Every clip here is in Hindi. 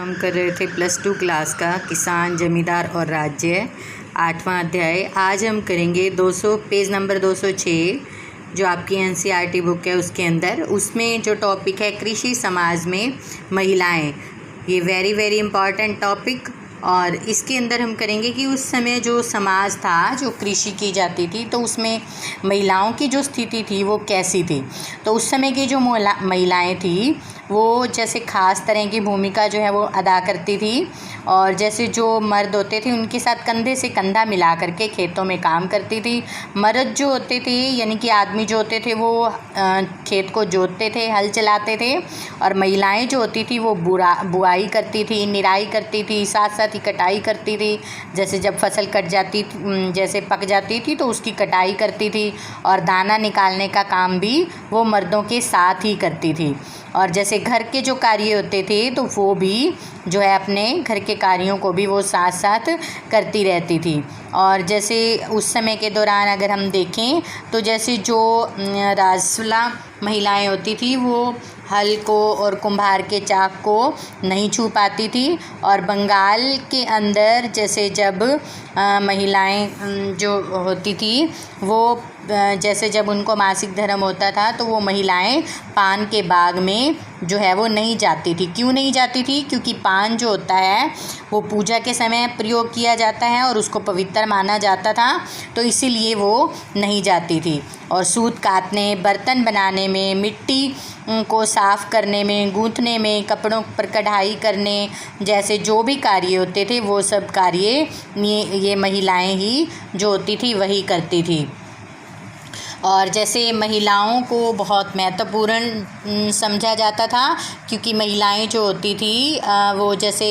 हम कर रहे थे +2 क्लास का किसान जमींदार और राज्य 8वां अध्याय। आज हम करेंगे 200 पेज नंबर 206 जो आपकी NCERT बुक है उसके अंदर। उसमें जो टॉपिक है कृषि समाज में महिलाएं, ये वेरी इम्पॉर्टेंट टॉपिक। और इसके अंदर हम करेंगे कि उस समय जो समाज था, जो कृषि की जाती थी, तो उसमें महिलाओं की जो स्थिति थी वो कैसी थी। तो उस समय की जो महिलाएं थी वो जैसे ख़ास तरह की भूमिका जो है वो अदा करती थी, और जैसे जो मर्द होते थे उनके साथ कंधे से कंधा मिला करके खेतों में काम करती थी। मर्द जो होते थे यानी कि आदमी जो होते थे वो खेत को जोतते थे, हल चलाते थे, और महिलाएं जो होती थी वो बुआई करती थी, निराई करती थी, साथ साथ ही कटाई करती थी। जैसे जब फसल कट जाती, जैसे पक जाती थी तो उसकी कटाई करती थी, और दाना निकालने का काम भी वो मर्दों के साथ ही करती थी। और जैसे घर के जो कार्य होते थे तो वो भी जो है अपने घर के कार्यों को भी वो साथ साथ करती रहती थी। और जैसे उस समय के दौरान अगर हम देखें तो जैसे जो राजसुला महिलाएं होती थी वो हल को और कुम्हार के चाक को नहीं छू पाती थी। और बंगाल के अंदर जैसे जब महिलाएं जो होती थी वो जैसे जब उनको मासिक धर्म होता था तो वो महिलाएं पान के बाग में जो है वो नहीं जाती थी। क्यों नहीं जाती थी? क्योंकि पान जो होता है वो पूजा के समय प्रयोग किया जाता है और उसको पवित्र माना जाता था, तो इसीलिए वो नहीं जाती थी। और सूत काटने, बर्तन बनाने में, मिट्टी को साफ़ करने में, गूंथने में, कपड़ों पर कढ़ाई करने जैसे जो भी कार्य होते थे वो सब कार्य ये महिलाएं ही जो होती थी वही करती थी। और जैसे महिलाओं को बहुत महत्वपूर्ण समझा जाता था, क्योंकि महिलाएं जो होती थी वो जैसे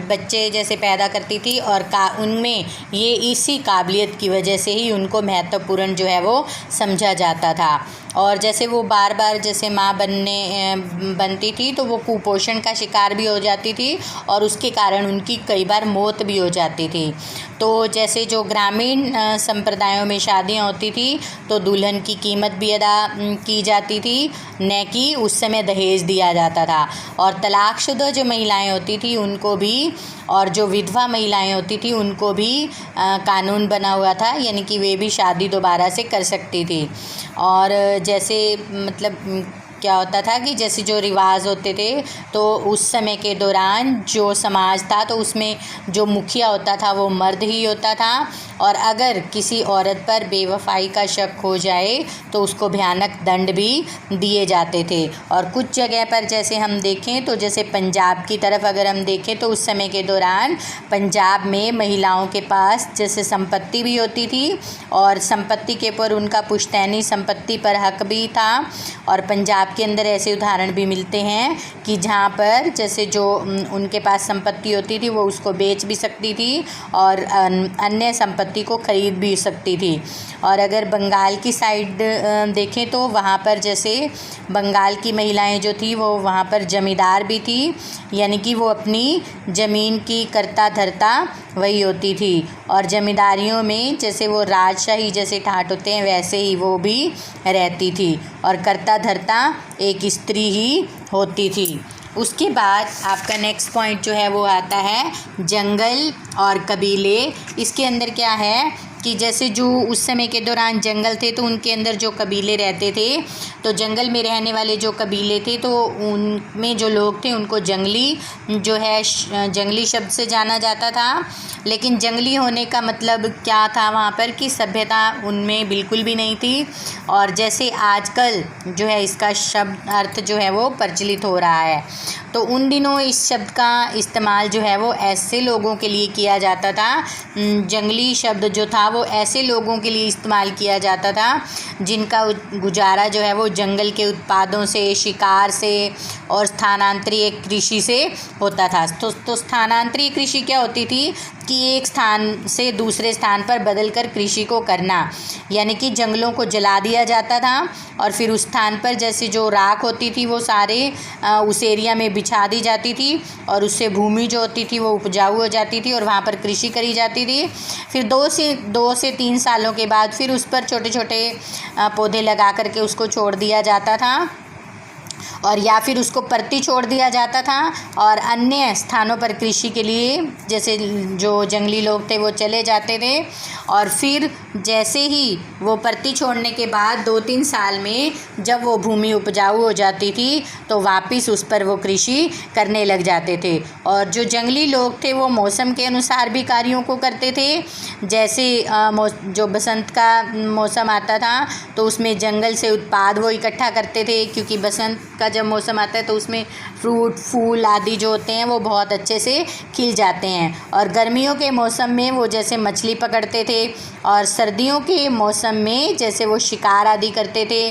बच्चे जैसे पैदा करती थी, और उनमें ये इसी काबिलियत की वजह से ही उनको महत्वपूर्ण जो है वो समझा जाता था। और जैसे वो बार बार जैसे माँ बनती थी तो वो कुपोषण का शिकार भी हो जाती थी, और उसके कारण उनकी कई बार मौत भी हो जाती थी। तो जैसे जो ग्रामीण संप्रदायों में शादियाँ होती थी तो दुल्हन की कीमत भी अदा की जाती थी, न कि उस समय दहेज दिया जाता था। और तलाकशुदा जो महिलाएं होती थी उनको भी, और जो विधवा महिलाएं होती थी उनको भी कानून बना हुआ था, यानी कि वे भी शादी दोबारा से कर सकती थी। और जैसे मतलब क्या होता था कि जैसे जो रिवाज होते थे तो उस समय के दौरान जो समाज था तो उसमें जो मुखिया होता था वो मर्द ही होता था, और अगर किसी औरत पर बेवफाई का शक हो जाए तो उसको भयानक दंड भी दिए जाते थे। और कुछ जगह पर जैसे हम देखें तो जैसे पंजाब की तरफ अगर हम देखें तो उस समय के दौरान पंजाब में महिलाओं के पास जैसे संपत्ति भी होती थी, और संपत्ति के ऊपर उनका पुश्तैनी संपत्ति पर हक भी था। और पंजाब के अंदर ऐसे उदाहरण भी मिलते हैं कि जहाँ पर जैसे जो उनके पास संपत्ति होती थी वो उसको बेच भी सकती थी और अन्य संपत्ति को खरीद भी सकती थी। और अगर बंगाल की साइड देखें तो वहाँ पर जैसे बंगाल की महिलाएं जो थी वो वहाँ पर जमींदार भी थी, यानी कि वो अपनी ज़मीन की कर्ता धर्ता वही होती थी। और जमींदारियों में जैसे वो राजशाही जैसे ठाट होते हैं वैसे ही वो भी रहती थी, और कर्ता धर्ता एक स्त्री ही होती थी। उसके बाद आपका नेक्स्ट पॉइंट जो है वो आता है जंगल और कबीले। इसके अंदर क्या है कि जैसे जो उस समय के दौरान जंगल थे तो उनके अंदर जो कबीले रहते थे, तो जंगल में रहने वाले जो कबीले थे तो उनमें जो लोग थे उनको जंगली जो है जंगली शब्द से जाना जाता था। लेकिन जंगली होने का मतलब क्या था वहाँ पर कि सभ्यता उनमें बिल्कुल भी नहीं थी। और जैसे आजकल जो है इसका शब्द अर्थ जो है वो प्रचलित हो रहा है, तो उन दिनों इस शब्द का इस्तेमाल जो है वो ऐसे लोगों के लिए किया जाता था, जंगली शब्द जो था वो ऐसे लोगों के लिए इस्तेमाल किया जाता था जिनका गुजारा जो है वो जंगल के उत्पादों से, शिकार से और स्थानांतरीय कृषि से होता था। तो स्थानांतरीय कृषि क्या होती थी कि एक स्थान से दूसरे स्थान पर बदलकर कृषि को करना, यानी कि जंगलों को जला दिया जाता था और फिर उस स्थान पर जैसे जो राख होती थी वो सारे उस एरिया में बिछा दी जाती थी, और उससे भूमि जो होती थी वो उपजाऊ हो जाती थी और वहाँ पर कृषि करी जाती थी। फिर 2 से 3 सालों के बाद फिर उस पर छोटे छोटे पौधे लगा करके उसको छोड़ दिया जाता था, और या फिर उसको परती छोड़ दिया जाता था और अन्य स्थानों पर कृषि के लिए जैसे जो जंगली लोग थे वो चले जाते थे। और फिर जैसे ही वो परती छोड़ने के बाद 2-3 साल में जब वो भूमि उपजाऊ हो जाती थी तो वापस उस पर वो कृषि करने लग जाते थे। और जो जंगली लोग थे वो मौसम के अनुसार भी कार्यों को करते थे। जैसे जो बसंत का मौसम आता था तो उसमें जंगल से उत्पाद वो इकट्ठा करते थे, क्योंकि बसंत का जब मौसम आता है तो उसमें फ्रूट फूल आदि जो होते हैं वो बहुत अच्छे से खिल जाते हैं। और गर्मियों के मौसम में वो जैसे मछली पकड़ते थे और सर्दियों के मौसम में जैसे वो शिकार आदि करते थे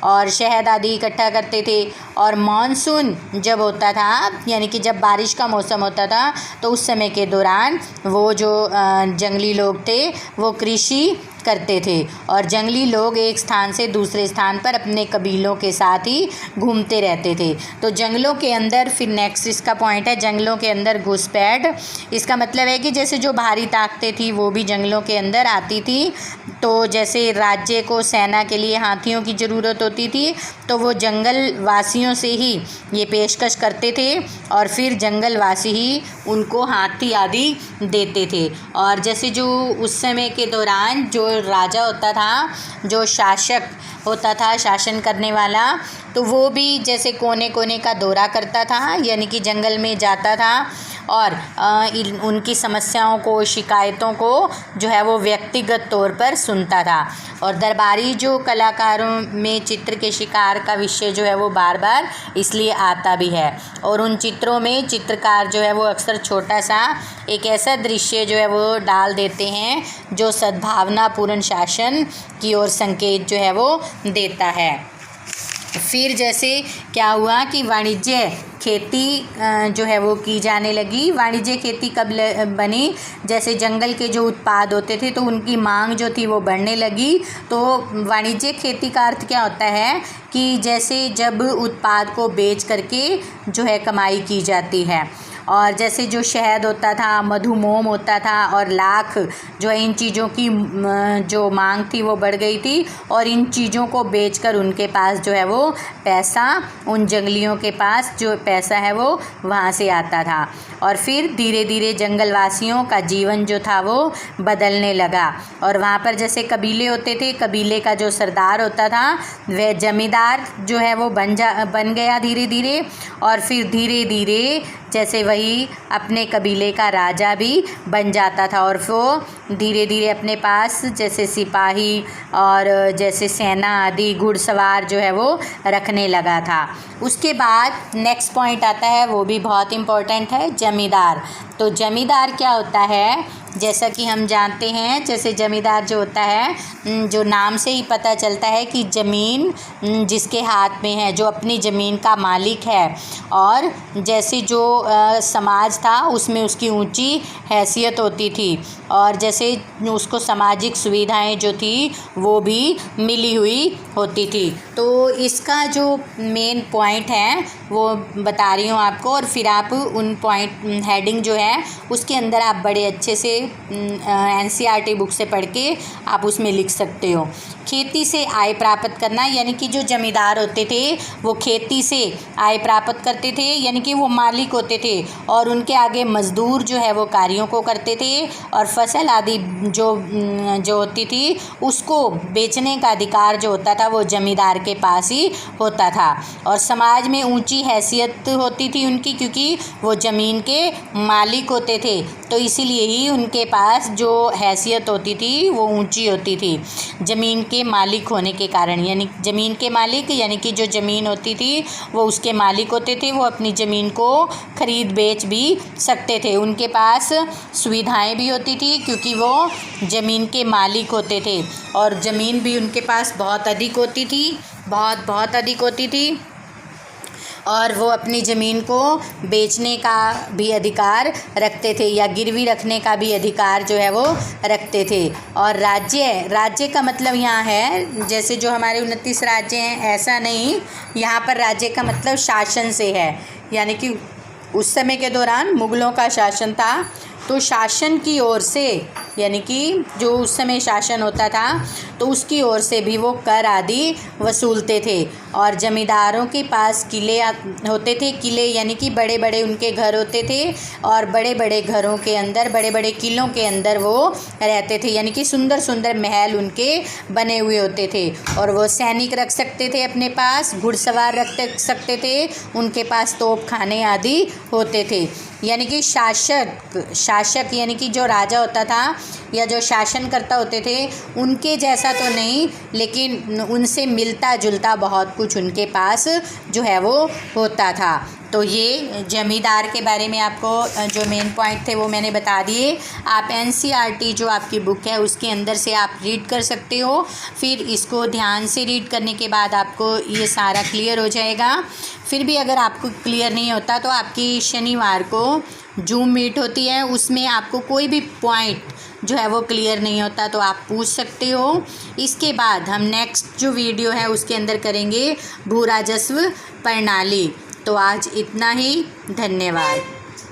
और शहद आदि इकट्ठा करते थे। और मानसून जब होता था यानी कि जब बारिश का मौसम होता था तो उस समय के दौरान वो जो जंगली लोग थे वो कृषि करते थे। और जंगली लोग एक स्थान से दूसरे स्थान पर अपने कबीलों के साथ ही घूमते रहते थे। तो जंगलों के अंदर फिर नेक्स्ट इसका पॉइंट है जंगलों के अंदर घुसपैठ। इसका मतलब है कि जैसे जो भारी ताकतें थी वो भी जंगलों के अंदर आती थी। तो जैसे राज्य को सेना के लिए हाथियों की ज़रूरत होती थी तो वो जंगल वासियों से ही ये पेशकश करते थे और फिर जंगलवासी ही उनको हाथी आदि देते थे। और जैसे जो उस समय के दौरान जो राजा होता था, जो शासक होता था, शासन करने वाला, तो वो भी जैसे कोने कोने का दौरा करता था, यानी कि जंगल में जाता था और उनकी समस्याओं को शिकायतों को जो है वो व्यक्तिगत तौर पर सुनता था। और दरबारी जो कलाकारों में चित्र के शिकार का विषय जो है वो बार बार इसलिए आता भी है। और उन चित्रों में चित्रकार जो है वो अक्सर छोटा सा एक ऐसा दृश्य जो है वो डाल देते हैं जो सद्भावनापूर्ण शासन की ओर संकेत जो है वो देता है। फिर जैसे क्या हुआ कि वाणिज्य खेती जो है वो की जाने लगी। वाणिज्य खेती कब बनी, जैसे जंगल के जो उत्पाद होते थे तो उनकी मांग जो थी वो बढ़ने लगी। तो वाणिज्य खेती का अर्थ क्या होता है कि जैसे जब उत्पाद को बेच करके जो है कमाई की जाती है। और जैसे जो शहद होता था, मधुमोम होता था और लाख जो है इन चीज़ों की जो मांग थी वो बढ़ गई थी और इन चीज़ों को बेचकर उनके पास जो है वो पैसा, उन जंगलियों के पास जो पैसा है वो वहाँ से आता था। और फिर धीरे धीरे जंगलवासियों का जीवन जो था वो बदलने लगा। और वहाँ पर जैसे कबीले होते थे, कबीले का जो सरदार होता था वह जमींदार जो है वो बन गया धीरे धीरे। और फिर धीरे धीरे जैसे वही अपने कबीले का राजा भी बन जाता था और वो धीरे धीरे अपने पास जैसे सिपाही और जैसे सेना आदि घुड़सवार जो है वो रखने लगा था। उसके बाद नेक्स्ट पॉइंट आता है, वो भी बहुत इम्पोर्टेंट है, जमींदार। तो जमींदार क्या होता है, जैसा कि हम जानते हैं, जैसे जमींदार जो होता है, जो नाम से ही पता चलता है कि ज़मीन जिसके हाथ में है, जो अपनी ज़मीन का मालिक है। और जैसे जो समाज था उसमें उसकी ऊंची हैसियत होती थी और जैसे उसको सामाजिक सुविधाएं जो थी वो भी मिली हुई होती थी। तो इसका जो मेन पॉइंट है वो बता रही हूँ आपको, और फिर आप उन पॉइंट हेडिंग जो है उसके अंदर आप बड़े अच्छे से NCERT बुक से पढ़ के आप उसमें लिख सकते हो। खेती से आय प्राप्त करना, यानी कि जो जमींदार होते थे वो खेती से आय प्राप्त करते थे, यानी कि वो मालिक होते थे और उनके आगे मजदूर जो है वो कार्यों को करते थे। और फसल आदि जो होती थी उसको बेचने का अधिकार जो होता था वो जमींदार के पास ही होता था। और समाज में ऊंची हैसियत होती थी उनकी, क्योंकि वो ज़मीन के मालिक होते थे, तो इसीलिए ही उनके पास जो हैसियत होती थी वो ऊंची होती थी ज़मीन के मालिक होने के कारण। यानी ज़मीन के मालिक, यानी कि जो ज़मीन होती थी वो उसके मालिक होते थे, वो अपनी ज़मीन को खरीद बेच भी सकते थे। उनके पास सुविधाएं भी होती थी क्योंकि वो ज़मीन के मालिक होते थे और ज़मीन भी उनके पास बहुत अधिक होती थी, बहुत अधिक होती थी। और वो अपनी ज़मीन को बेचने का भी अधिकार रखते थे या गिरवी रखने का भी अधिकार जो है वो रखते थे। और राज्य का मतलब यहाँ है जैसे जो हमारे 29 राज्य हैं ऐसा नहीं, यहाँ पर राज्य का मतलब शासन से है। यानी कि उस समय के दौरान मुग़लों का शासन था तो शासन की ओर से, यानी कि जो उस समय शासन होता था तो उसकी ओर से भी वो कर आदि वसूलते थे। और जमींदारों के पास किले होते थे, किले यानी कि बड़े बड़े उनके घर होते थे, और बड़े बड़े घरों के अंदर, बड़े बड़े किलों के अंदर वो रहते थे, यानी कि सुंदर सुंदर महल उनके बने हुए होते थे। और वो सैनिक रख सकते थे अपने पास, घुड़सवार रख सकते थे, उनके पास तोप खाने आदि होते थे। यानी कि शासक यानी कि जो राजा होता था या जो शासनकर्ता होते थे, उनके जैसा तो नहीं, लेकिन उनसे मिलता जुलता बहुत कुछ उनके पास जो है वो होता था। तो ये जमींदार के बारे में आपको जो मेन पॉइंट थे वो मैंने बता दिए। आप NCERT जो आपकी बुक है उसके अंदर से आप रीड कर सकते हो। फिर इसको ध्यान से रीड करने के बाद आपको ये सारा क्लियर हो जाएगा। फिर भी अगर आपको क्लियर नहीं होता तो आपकी शनिवार को जूम मीट होती है, उसमें आपको कोई भी पॉइंट जो है वो क्लियर नहीं होता तो आप पूछ सकते हो। इसके बाद हम नेक्स्ट जो वीडियो है उसके अंदर करेंगे भू राजस्व प्रणाली। तो आज इतना ही, धन्यवाद।